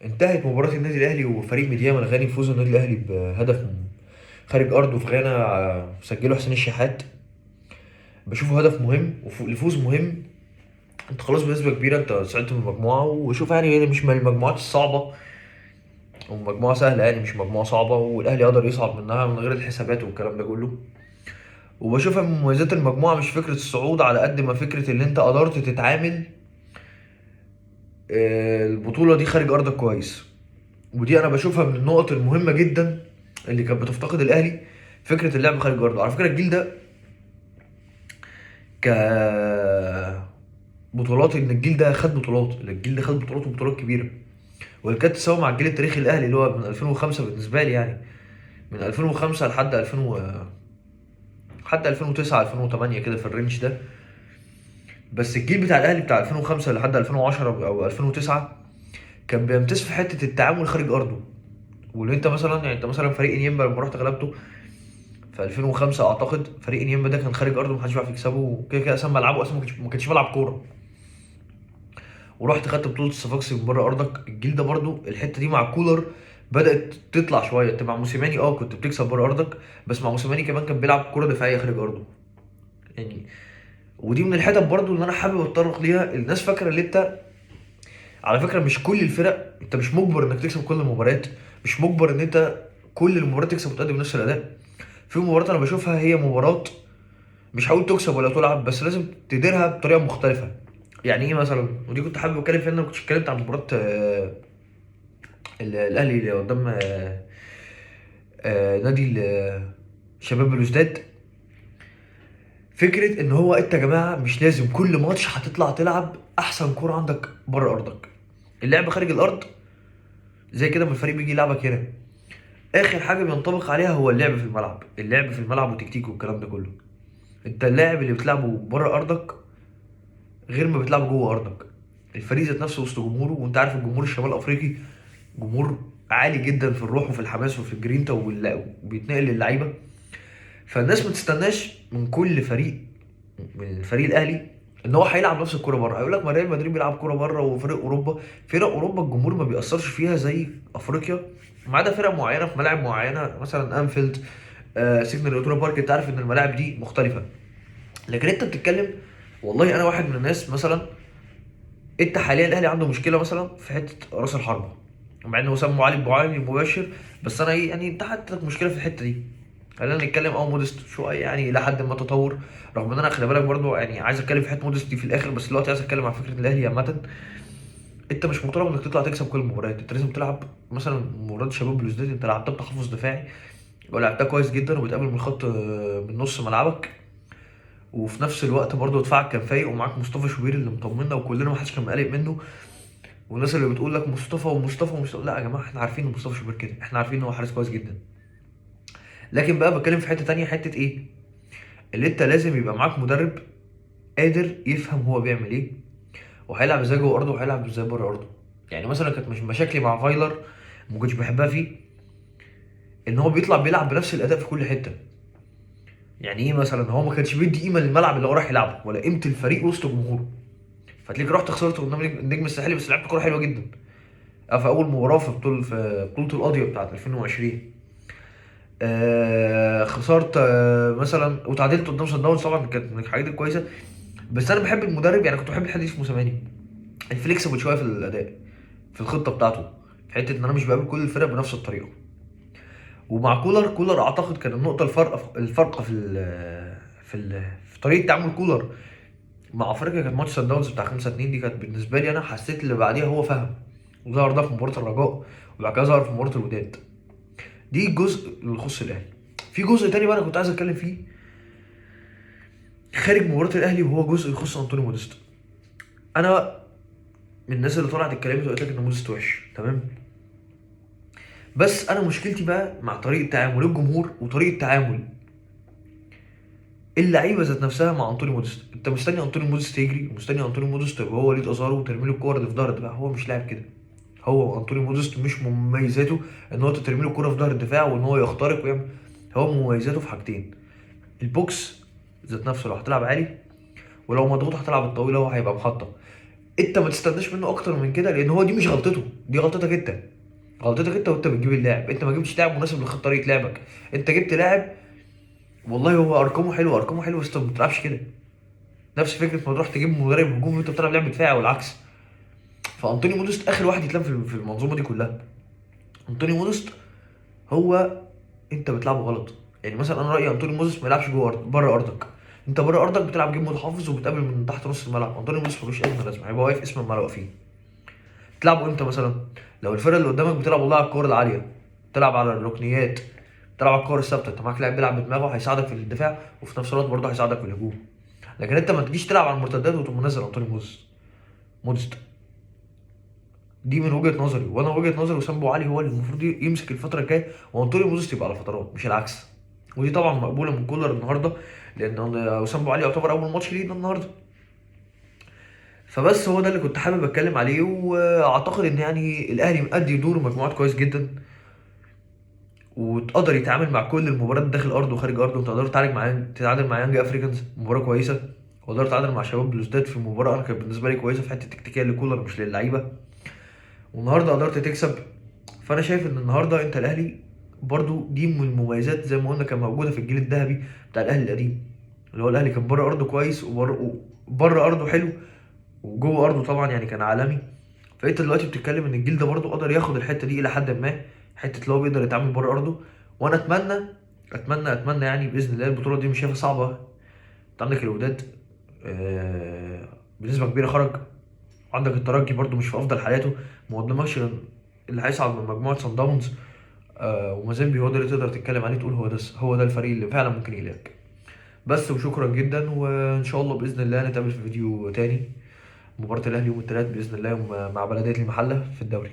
انتهت مباراة النادي الأهلي وفريق ميديام الغاني بفوز النادي الأهلي بهدف خارج أرضه في غانا، سجله حسين الشحات. بشوفه هدف مهم لفوز مهم. انت خلاص بنسبة كبيرة انت صعدت من المجموعة، وشوف يعني هي مش من المجموعات الصعبة، ومجموعة سهلة يعني مش مجموعة صعبة، والأهلي يقدر يصعد منها من غير الحسابات والكلام ده كله. وبشوفها من مميزات المجموعة مش فكرة الصعود على قد ما فكرة اللي انت قدرت تتعامل البطولة دي خارج أرضك كويس. ودي انا بشوفها من النقط المهمه جدا اللي كانت بتفتقد الاهلي، فكره اللعب خارج ارضه. على فكره الجيل ده ك بطولات، ان الجيل ده خد بطولات، الجيل ده خد بطولات وبطولات كبيره، واللي كانت تساوي مع الجيل التاريخي الاهلي اللي هو من 2005 بالنسبه لي يعني، من 2005 لحد 2000 لحد 2009 2008 كده في الرينج ده. بس الجيل بتاع الاهلي بتاع 2005 لحد 2010 او 2009 كان بيمتاز في حته التعامل خارج ارضه. واللي انت مثلا يعني انت مثلا فريق انيمبا لما رحت غلبته في 2005 اعتقد، فريق انيمبا ده كان خارج ارضه محدش بيعرف يكسبه، كده كده اصلا ملعبه اصلا ما كانش ملعب كوره، ورحت خدت بطوله الصفاقسي من بره ارضك. الجيل ده برضو الحته دي مع كولر بدات تطلع شويه. انت مع موسيماني كنت بتكسب بره ارضك، بس مع موسيماني كمان كان بيلعب كوره دفاعيه خارج ارضه يعني. ودي من الحتت برضو اللي انا حابب اتطرق ليها. الناس فاكره ان انت، على فكره مش كل الفرق انت مش مجبر انك تكسب كل المباريات، مش مجبر ان انت كل المباريات تكسب وتقدم نفس الاداء. في مباريات انا بشوفها هي مباراه مش هقول تكسب ولا تلعب، بس لازم تديرها بطريقه مختلفه. يعني ايه مثلا؟ ودي كنت حابب اتكلم فيها، إن انا ما كنتش اتكلمت عن مباراه الاهلي اللي قدام نادي شباب بلوزداد. فكره ان هو انت يا جماعه مش لازم كل ماتش هتطلع تلعب احسن كوره عندك بره ارضك. اللعب خارج الارض زي كده، ما الفريق بيجي يلعبك هنا، اخر حاجه بينطبق عليها هو اللعب في الملعب، اللعب في الملعب وتكتيك والكلام ده كله. انت اللاعب اللي بتلعبه بره ارضك غير ما بتلعب جوه ارضك. الفريق ذات نفسه وسط جمهوره، وانت عارف الجمهور الشمال الافريقي جمهور عالي جدا في الروح وفي الحماس وفي الجرينتا وبيتنقل للعيبه. فالناس ما تستناش من كل فريق، من الفريق الاهلي، ان هو هيلعب نفس الكوره بره. هيقول لك ما ريال مدريد بيلعب كوره بره، وفرق اوروبا، فرق اوروبا الجمهور ما بيأثرش فيها زي افريقيا، ما عدا فرق معينه في ملاعب معينه مثلا انفيلد، سيجنال اوتونا بارك. انت عارف ان الملاعب دي مختلفه. لكن انت بتتكلم، والله انا واحد من الناس مثلا، انت حاليا الاهلي عنده مشكله مثلا في حته راس الحربه، مع ان وسام علي ابو علي مباشر، بس انا ايه يعني انت عندك مشكله في الحته دي. خلينا نتكلم موديست شويه يعني الى حد ما تطور، رغم ان انا خلي بالك برضو يعني عايز اتكلم في حته موديست دي في الاخر، بس دلوقتي عايز اتكلم عن فكره الاهلي عامه. انت مش مطالب انك تطلع تكسب كل المباريات، انت لازم تلعب مثلا مباراه شباب بلوزداد انت لعبتها بتحفظ دفاعي ولعبتها كويس جدا، وبتقابل من خط من نص ملعبك، وفي نفس الوقت برضه دفاعك كان فايق، ومعاك مصطفى شوبير اللي مطمنا وكلنا ما حدش كان مقلق منه. والناس اللي بتقول لك مصطفى ومصطفى لا يا جماعه، احنا عارفين ان مصطفى شوبير كده، احنا عارفين ان هو حارس كويس جدا. لكن بقى بتكلم في حته تانية، حته ايه؟ اللي انت لازم يبقى معاك مدرب قادر يفهم هو بيعمل ايه، وهيلعب ازاي جوه ارضه وهيلعب ازاي بره ارضه. يعني مثلا كانت مش مشاكلي مع فايلر، ما كنتش بحبها فيه، ان هو بيطلع بيلعب بنفس الاداء في كل حته. يعني ايه مثلا؟ هو ما كانش بيدي قيمه للملعب اللي هو راح يلعبه ولا قيمه الفريق وسط جمهوره. فتلاقيك رحت خسرت قدام النجم الساحلي بس لعبت كوره حلوه جدا. في اول مباراه في بطوله القاضيه بتاعت 2020 خسرت مثلا، وتعادلت قدام صن داونز، طبعا كانت من الحاجات الكويسه. بس انا بحب المدرب، يعني كنت بحب الحديث موسيماني الفليكسبل شويه في الاداء، في الخطه بتاعته، في حته ان انا مش بقابل كل الفرق بنفس الطريقه. ومع كولر اعتقد كان النقطه الفرق في طريقه تعامل كولر مع افريقيا كانت ماتش سان داونز بتاع 5-2. دي كانت بالنسبه لي انا حسيت اللي بعديها هو فهم، وظهر ده في مباراه الرجاء، وبعد كده ظهر في مباراه الوداد. دي جزء اللي يخص الاهلي. في جزء تاني بقى انا كنت عايز اتكلم فيه خارج مباراه الاهلي، وهو جزء يخص انطوني موديست. انا من الناس اللي طلعت اتكلمت وقلت لك ان موديست وحش، تمام، بس انا مشكلتي بقى مع طريقه تعامل الجمهور وطريقه تعامل اللعيبه ذات نفسها مع انطوني موديست. انت مستني انطوني موديست يجري، ومستني انطوني موديست يبقى هو وليد ازارو وترمي له الكور اللي في ظهر الدفاع. هو مش لاعب كده. هو انطوني موديست مش مميزاته ان هو ترمي له الكوره في ظهر الدفاع وان هو يخترق ويعمل. هو مميزاته في حاجتين: البوكس ذات نفسه لو هتلعب عالي، ولو مضغوط هتلعب الطويله هو هيبقى محطه. انت ما تستناش منه اكتر من كده، لان هو دي مش غلطته. دي غلطتك انت، غلطتك انت وانت بتجيب اللاعب. انت ما جبتش لاعب مناسب لخط طريقه لعبك، انت جبت لاعب والله هو ارقامه حلوه، ارقامه حلوه، بس انت ما بتلعبش كده. نفس فكره ما تروح تجيب مدرب هجومي وانت بتلعب لعب دفاعي والعكس. فانطوني مودست اخر واحد يتلام في المنظومه دي كلها. انطوني مودست هو انت بتلعبه غلط. يعني مثلا انا رايي انطوني مودست ما يلعبش جوه بره ارضك. انت بره ارضك بتلعب جيم متحفظ وبتقابل من تحت نص الملعب. انطوني مودست ملوش اي لازمه، هيبقى واقف اسم الملعب فيه. تلعبه امتى مثلا؟ لو الفرقه اللي قدامك بتلعب والله على الكور العاليه، تلعب على الركنيات، تلعب على الكور الثابته، انت معاك لاعب بيلعب بدماغه هيساعدك في الدفاع وفي نفس الوقت برضه هيساعدك في الهجوم. لكن انت ما تجيش تلعب على المرتدات وتقوم منزل انطوني مودست. دي من وجهه نظري، وانا وجهه نظري وسام ابو علي هو اللي المفروض يمسك الفتره الجايه، وانطوني مودست يبقى على فترات مش العكس. ودي طبعا مقبوله من كولر النهارده، لان وسام ابو علي يعتبر اول ماتش لينا النهارده. فبس هو ده اللي كنت حابب اتكلم عليه، واعتقد ان يعني الاهلي مأدي دوره مجموعات كويس جدا، وتقدر يتعامل مع كل المباريات داخل ارضه وخارج ارضه. انت قدرت تتعادل مع يانج افريكانز مباراه كويسه، وقدرت تتعادل مع شباب بلوزداد في مباراه انا كانت بالنسبه لي كويسه في حته تكتيكيه لكولر مش للعيبه، والنهارده قدرت تكسب. فانا شايف ان النهارده انت الاهلي برضو دي من المميزات زي ما قلنا كان موجوده في الجيل الذهبي بتاع الاهلي القديم، اللي هو الاهلي كان بره ارضه كويس وبره ارضه حلو، وجوه ارضه طبعا يعني كان عالمي. فانت دلوقتي بتتكلم ان الجيل ده برضه قدر ياخد الحته دي الى حد ما، حته اللي هو بيقدر يتعامل بره ارضه. وانا اتمنى يعني باذن الله البطوله دي مش شايفها صعبه. انت عندك الوداد بنسبه كبيره خرج، وعندك الترجي برضه مش في افضل حالاته، ما قدامكش غير اللي هيصعد من مجموعه صن داونز. ومازيمبي هو ده اللي تقدر تتكلم عليه تقول هو ده الفريق اللي فعلا ممكن يلاقيك. بس وشكرا جدا، وان شاء الله باذن الله نتقابل في فيديو تاني. مباراة الأهلي يوم الثلاث بإذن الله مع بلدية المحلة في الدوري.